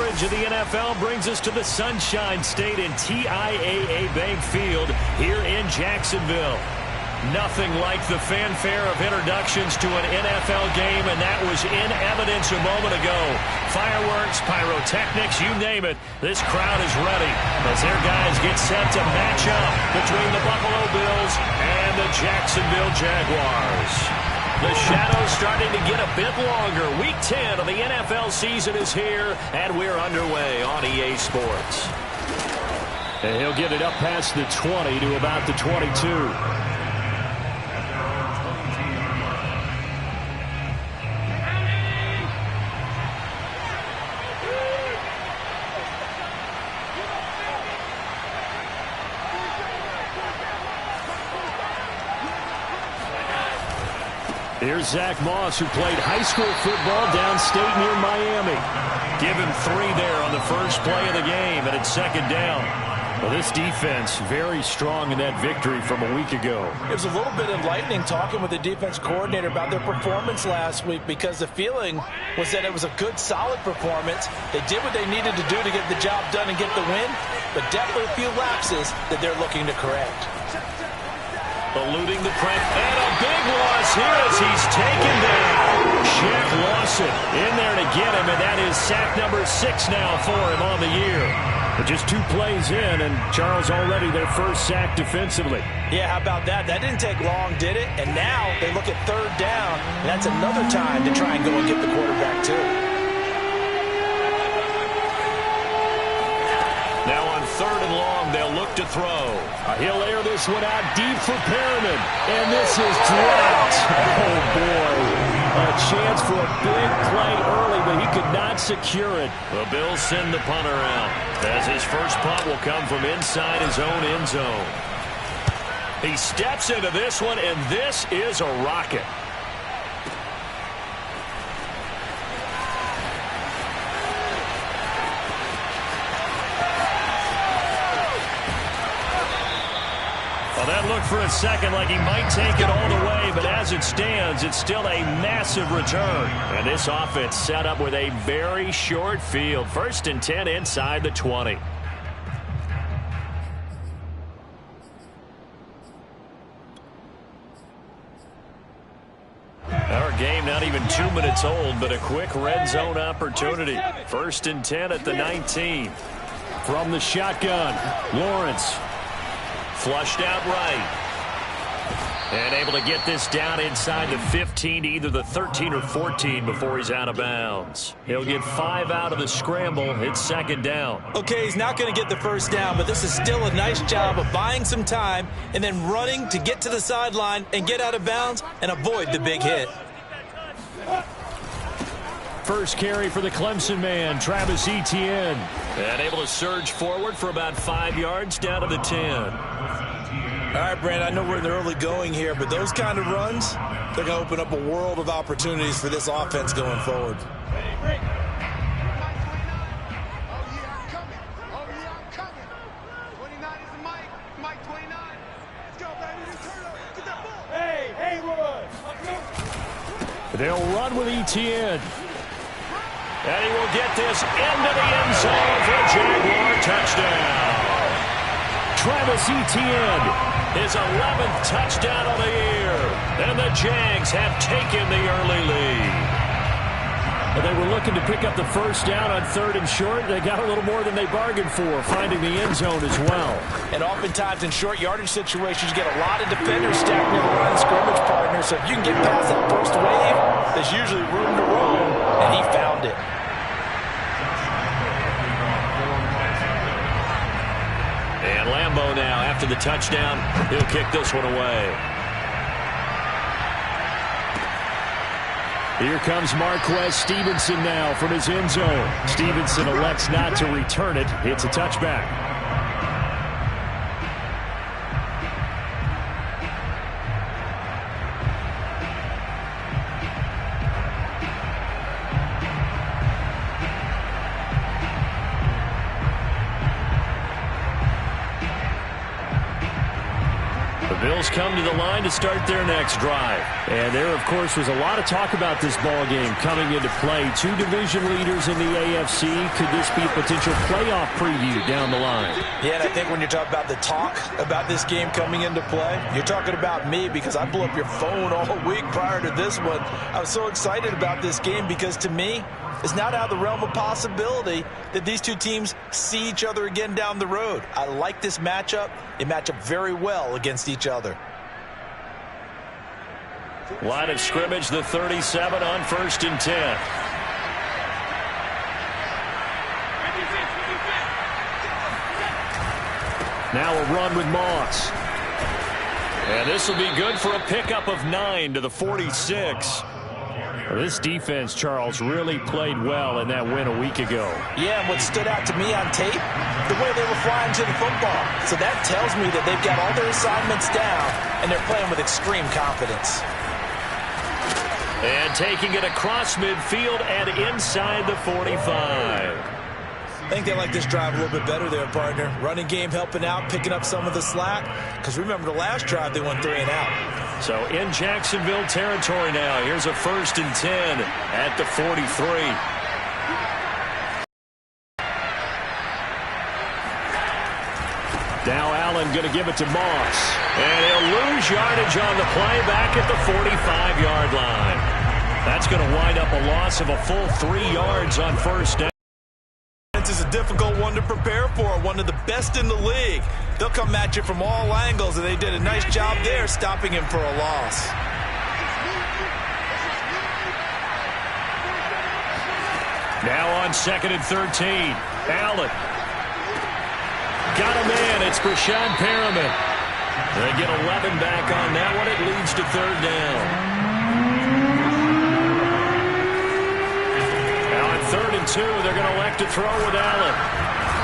coverage of the NFL brings us to the Sunshine State and TIAA Bank Field here in Jacksonville. Nothing like the fanfare of introductions to an NFL game, and that was in evidence a moment ago. Fireworks, pyrotechnics, you name it. This crowd is ready as their guys get set to match up between the Buffalo Bills and the Jacksonville Jaguars. The shadow's starting to get a bit longer. Week 10 of the NFL season is here, and we're underway on EA Sports. And he'll get it up past the 20 to about the 22. Here's Zach Moss, who played high school football downstate near Miami. Give him 3 there on the first play of the game, and it's second down. Well, this defense very strong in that victory from a week ago. It was a little bit enlightening talking with the defense coordinator about their performance last week, because the feeling was that it was a good, solid performance. They did what they needed to do to get the job done and get the win, but definitely a few lapses that they're looking to correct. Eluding the press, and a big loss here as he's taken down. Shaq Lawson in there to get him, and that is sack number 6 now for him on the year. But just 2 plays in, and Charles already their first sack defensively. Yeah, how about that? That didn't take long, did it? And now they look at third down, and that's another time to try and go and get the quarterback too. Now on third and long, they'll look to throw. He'll air this one out deep for Perriman. And this is dropped. Oh, boy. A chance for a big play early, but he could not secure it. The Bills send the punter out, as his first punt will come from inside his own end zone. He steps into this one, and this is a rocket. That looked for a second like he might take it all the way, but as it stands, it's still a massive return. And this offense set up with a very short field. 1st and 10 inside the 20. Our game not even 2 minutes old, but a quick red zone opportunity. 1st and 10 at the 19. From the shotgun, Lawrence. Flushed out right. And able to get this down inside the 15, either the 13 or 14 before he's out of bounds. He'll get 5 out of the scramble. It's second down. Okay, he's not going to get the first down, but this is still a nice job of buying some time and then running to get to the sideline and get out of bounds and avoid the big hit. First carry for the Clemson man, Travis Etienne. And able to surge forward for about 5 yards down to the 10. All right, Brand, I know we're in the early going here, but those kind of runs, they're going to open up a world of opportunities for this offense going forward. They'll run with Etienne. And he will get this into the end zone for a Jaguar touchdown. Travis Etienne, his 11th touchdown of the year. And the Jags have taken the early lead. Well, they were looking to pick up the first down on 3rd and short. They got a little more than they bargained for, finding the end zone as well. And oftentimes in short yardage situations, you get a lot of defenders stacked near the line of scrimmage partner. So if you can get past that first wave, there's usually room to roam, and he found it. And Lambeau now, after the touchdown, he'll kick this one away. Here comes Marquez Stevenson now from his end zone. Stevenson elects not to return it. It's a touchback. Bills come to the line to start their next drive. And there, of course, was a lot of talk about this ball game coming into play. Two division leaders in the AFC. Could this be a potential playoff preview down the line? Yeah, and I think when you're talking about the talk about this game coming into play, you're talking about me because I blew up your phone all week prior to this one. I was so excited about this game because, to me, it's not out of the realm of possibility that these two teams see each other again down the road. I like this matchup. They match up very well against each other. Line of scrimmage, the 37 on 1st and 10. Now a run with Moss. And this will be good for a pickup of 9 to the 46. This defense, Charles, really played well in that win a week ago. Yeah, and what stood out to me on tape, the way they were flying to the football. So that tells me that they've got all their assignments down, and they're playing with extreme confidence. And taking it across midfield and inside the 45. I think they like this drive a little bit better there, partner. Running game helping out, picking up some of the slack. Because remember, the last drive, they went 3 and out. So in Jacksonville territory now. Here's a 1st and 10 at the 43. Now Allen going to give it to Moss. And he'll lose yardage on the play back at the 45-yard line. That's going to wind up a loss of a full 3 yards on 1st down. This is a difficult one to prepare for, one of the best in the league. They'll come at you from all angles, and they did a nice job there stopping him for a loss. Now on 2nd and 13, Allen. Got a man, it's Brashad Perriman. They get 11 back on that one, it leads to 3rd down. 3rd and 2, they're going to elect to throw with Allen.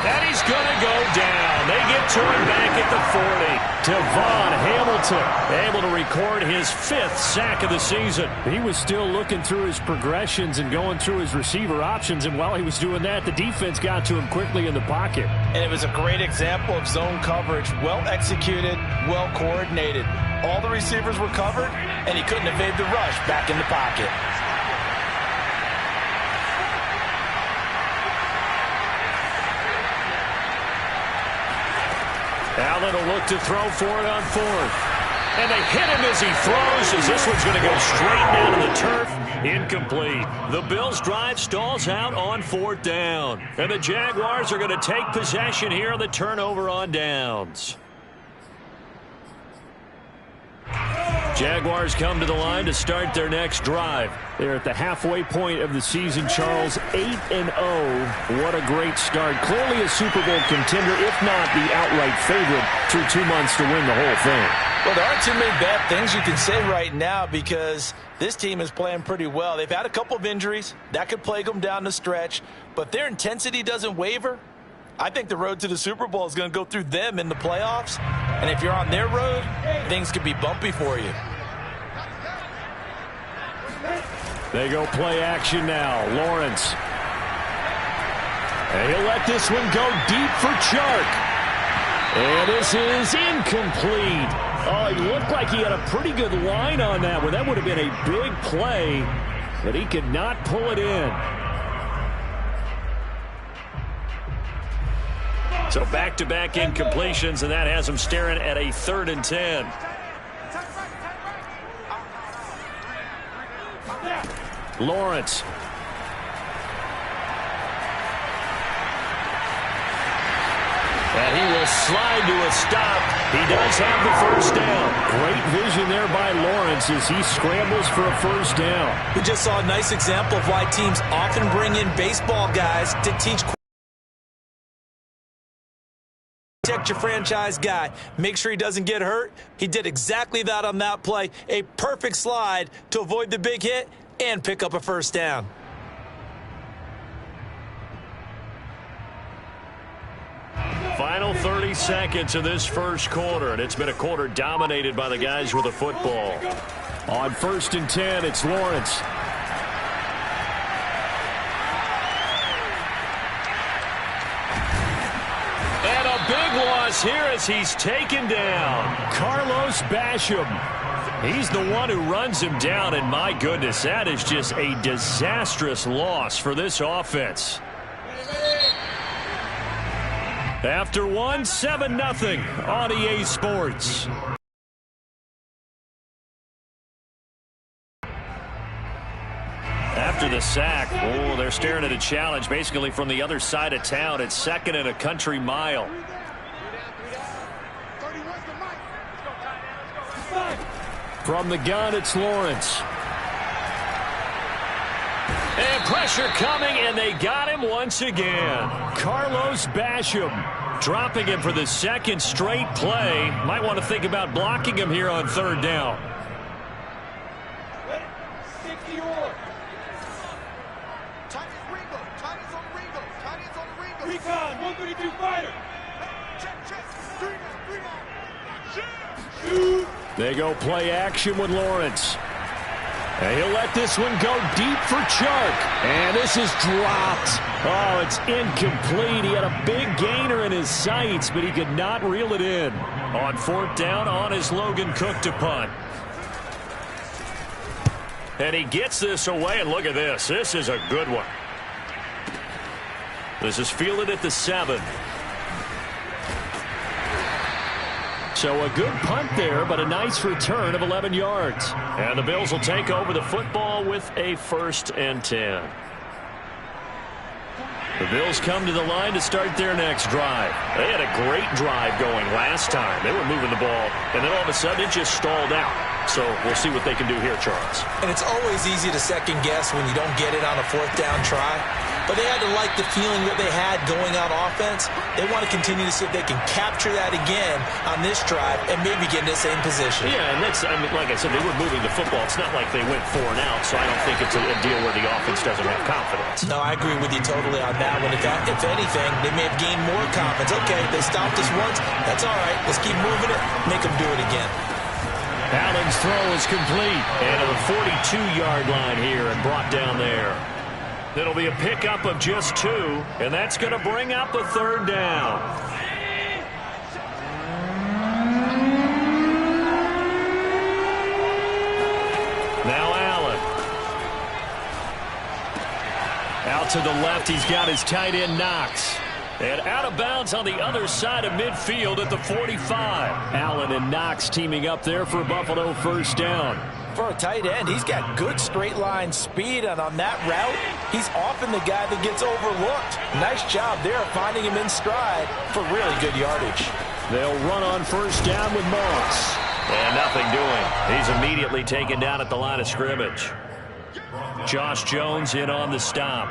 And he's going to go down. They get to him back at the 40. Devon Hamilton able to record his 5th sack of the season. He was still looking through his progressions and going through his receiver options, and while he was doing that, the defense got to him quickly in the pocket. And it was a great example of zone coverage. Well executed, well coordinated. All the receivers were covered, and he couldn't evade the rush back in the pocket. Allen will look to throw for it on 4th. And they hit him as he throws, as this one's going to go straight down to the turf. Incomplete. The Bills' drive stalls out on 4th down. And the Jaguars are going to take possession here on the turnover on downs. Jaguars come to the line to start their next drive. They're at the halfway point of the season, Charles, 8-0. What a great start. Clearly a Super Bowl contender, if not the outright favorite, through 2 months to win the whole thing. Well, there aren't too many bad things you can say right now because this team is playing pretty well. They've had a couple of injuries. That could plague them down the stretch. But their intensity doesn't waver. I think the road to the Super Bowl is going to go through them in the playoffs. And if you're on their road, things could be bumpy for you. They go play action now. Lawrence. And he'll let this one go deep for Chark. And this is incomplete. Oh, he looked like he had a pretty good line on that one. That would have been a big play, but he could not pull it in. So back-to-back incompletions, and that has him staring at a 3rd and 10. Lawrence. And he will slide to a stop. He does have the 1st down. Great vision there by Lawrence as he scrambles for a 1st down. We just saw a nice example of why teams often bring in baseball guys to teach. Protect your franchise guy. Make sure he doesn't get hurt. He did exactly that on that play. A perfect slide to avoid the big hit and pick up a 1st down. Final 30 seconds of this 1st quarter, and it's been a quarter dominated by the guys with the football. On 1st and 10, it's Lawrence. And a big loss here as he's taken down. Carlos Basham. He's the one who runs him down, and my goodness, that is just a disastrous loss for this offense. After one, 7-0 on EA Sports. After the sack, they're staring at a challenge basically from the other side of town. It's 2nd and a country mile. From the gun, it's Lawrence. And pressure coming, and they got him once again. Carlos Basham dropping him for the 2nd straight play. Might want to think about blocking him here on 3rd down. Recon, 132 fighter. They go play action with Lawrence. And he'll let this one go deep for Chark. And this is dropped. Oh, it's incomplete. He had a big gainer in his sights, but he could not reel it in. On 4th down, on his Logan Cook to punt. And he gets this away, and look at this. This is a good one. This is fielded at the 7. So a good punt there, but a nice return of 11 yards. And the Bills will take over the football with a 1st and 10. The Bills come to the line to start their next drive. They had a great drive going last time. They were moving the ball, and then all of a sudden it just stalled out. So we'll see what they can do here, Charles. And it's always easy to second guess when you don't get it on a 4th down try. But they had to like the feeling that they had going on offense. They want to continue to see if they can capture that again on this drive and maybe get in the same position. Yeah, and that's, I mean, like I said, they were moving the football. It's not like they went 4 and out, so I don't think it's a deal where the offense doesn't have confidence. No, I agree with you totally on that one. If anything, they may have gained more confidence. Okay, they stopped us once. That's all right. Let's keep moving it. Make them do it again. Allen's throw is complete. And to the 42-yard line here and brought down there. It'll be a pickup of just 2, and that's going to bring up the 3rd down. Now Allen. Out to the left, he's got his tight end Knox. And out of bounds on the other side of midfield at the 45. Allen and Knox teaming up there for Buffalo 1st down. For a tight end, he's got good straight line speed, and on that route, he's often the guy that gets overlooked. Nice job there finding him in stride for really good yardage. They'll run on 1st down with Moss. And nothing doing. He's immediately taken down at the line of scrimmage. Josh Jones in on the stop.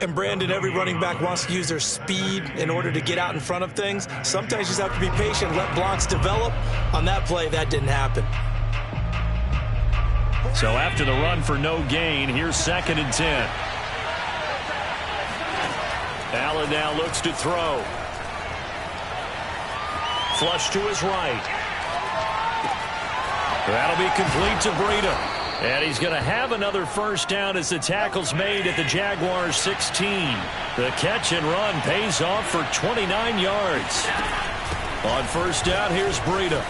And Brandon, every running back wants to use their speed in order to get out in front of things. Sometimes you just have to be patient, let blocks develop. On that play, that didn't happen. So after the run for no gain, here's 2nd and 10. Allen now looks to throw. Flush to his right. That'll be complete to Breida. And he's going to have another 1st down as the tackle's made at the Jaguars 16. The catch and run pays off for 29 yards. On 1st down, here's Breida.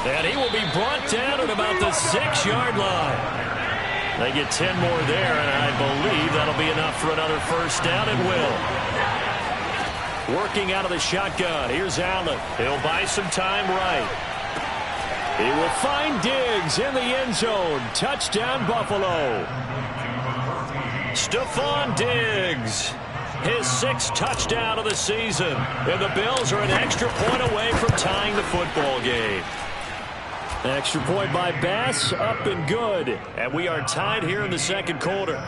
And he will be brought down at about the 6-yard line. They get 10 more there, and I believe that'll be enough for another 1st down. It will. Working out of the shotgun. Here's Allen. He'll buy some time right. He will find Diggs in the end zone. Touchdown, Buffalo. Stephon Diggs. His 6th touchdown of the season. And the Bills are an extra point away from tying the football game. Extra point by Bass, up and good. And we are tied here in the 2nd quarter.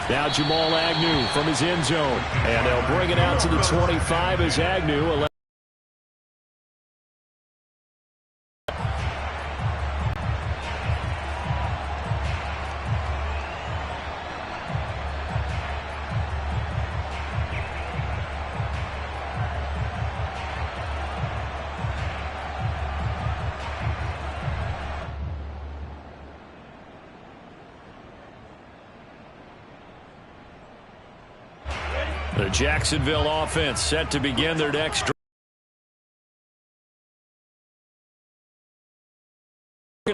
Now Jamal Agnew from his end zone. And they'll bring it out to the 25 as Agnew. The Jacksonville offense set to begin their next drive.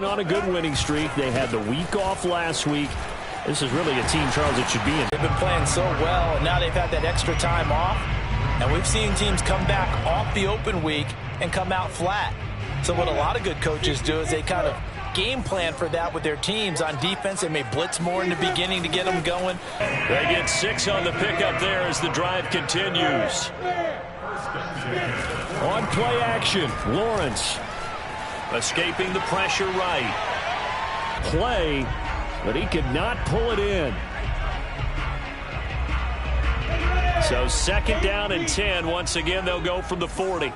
On a good winning streak. They had the week off last week. This is really a team, Charles, that should be in. They've been playing so well, and now they've had that extra time off. And we've seen teams come back off the open week and come out flat. So what a lot of good coaches do is they kind of game plan for that with their teams. On defense, they may blitz more in the beginning to get them going. They get 6 on the pickup there as the drive continues. On play action, Lawrence escaping the pressure right. Play, but he could not pull it in. So 2nd down and 10. Once again, they'll go from the 40.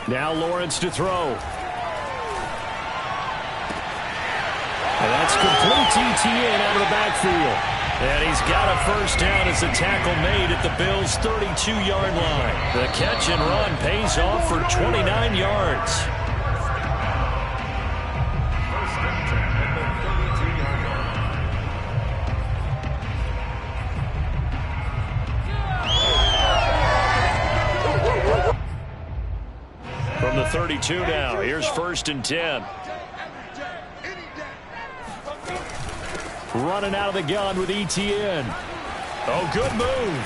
Now Lawrence to throw. And that's complete ETN out of the backfield. And he's got a first down as the tackle made at the Bills' 32-yard line. The catch and run pays off for 29 yards. From the 32 now, here's 1st and 10. Running out of the gun with ETN. Oh, good move.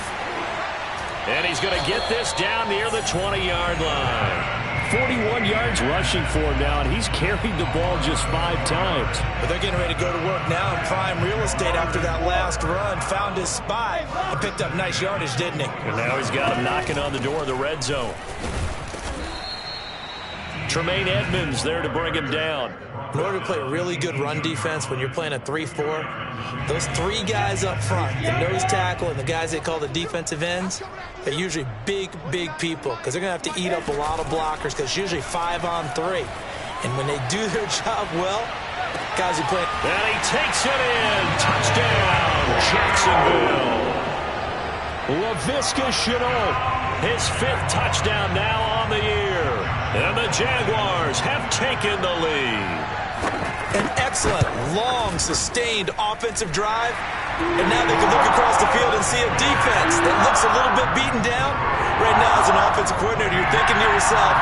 And he's going to get this down near the 20-yard line. 41 yards rushing for him now, and he's carried the ball just 5 times. But they're getting ready to go to work now in prime real estate after that last run. Found his spot and picked up nice yardage, didn't he? And now he's got him knocking on the door of the red zone. Tremaine Edmonds there to bring him down. In order to play really good run defense when you're playing a 3-4, those 3 guys up front, the nose tackle and the guys they call the defensive ends, they're usually big, big people because they're going to have to eat up a lot of blockers because it's usually 5 on 3. And when they do their job well, guys who play. And he takes it in. Touchdown, Jacksonville. Laviska Shenault, his 5th touchdown now on the year. And the Jaguars have taken the lead. An excellent, long, sustained offensive drive. And now they can look across the field and see a defense that looks a little bit beaten down. Right now, as an offensive coordinator, you're thinking to yourself,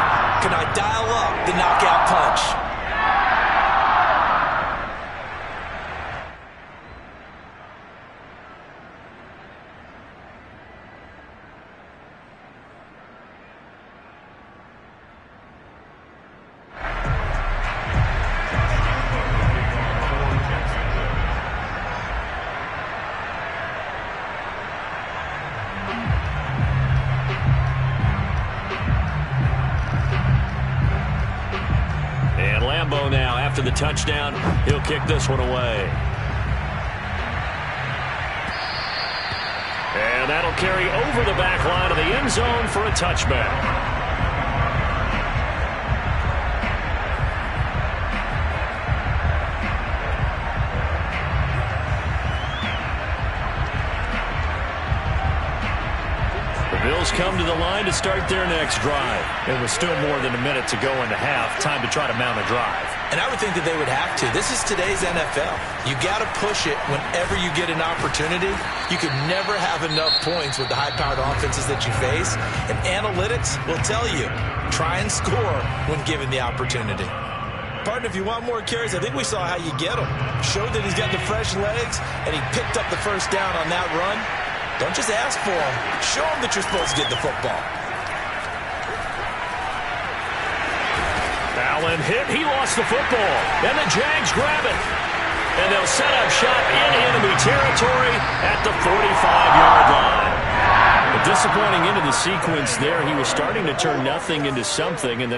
can I dial up the knockout punch? Now after the touchdown, he'll kick this one away. And that'll carry over the back line of the end zone for a touchback. Bills come to the line to start their next drive. It was still more than a minute to go into half. Time to try to mount a drive. And I would think that they would have to. This is today's NFL. You got to push it whenever you get an opportunity. You can never have enough points with the high-powered offenses that you face. And analytics will tell you, try and score when given the opportunity. Partner, if you want more carries, I think we saw how you get them. Showed that he's got the fresh legs, and he picked up the first down on that run. Don't just ask for them. Show them that you're supposed to get the football. Allen hit. He lost the football. And the Jags grab it. And they'll set up shop in enemy territory at the 45-yard line. A disappointing end of the sequence there. He was starting to turn nothing into something, and then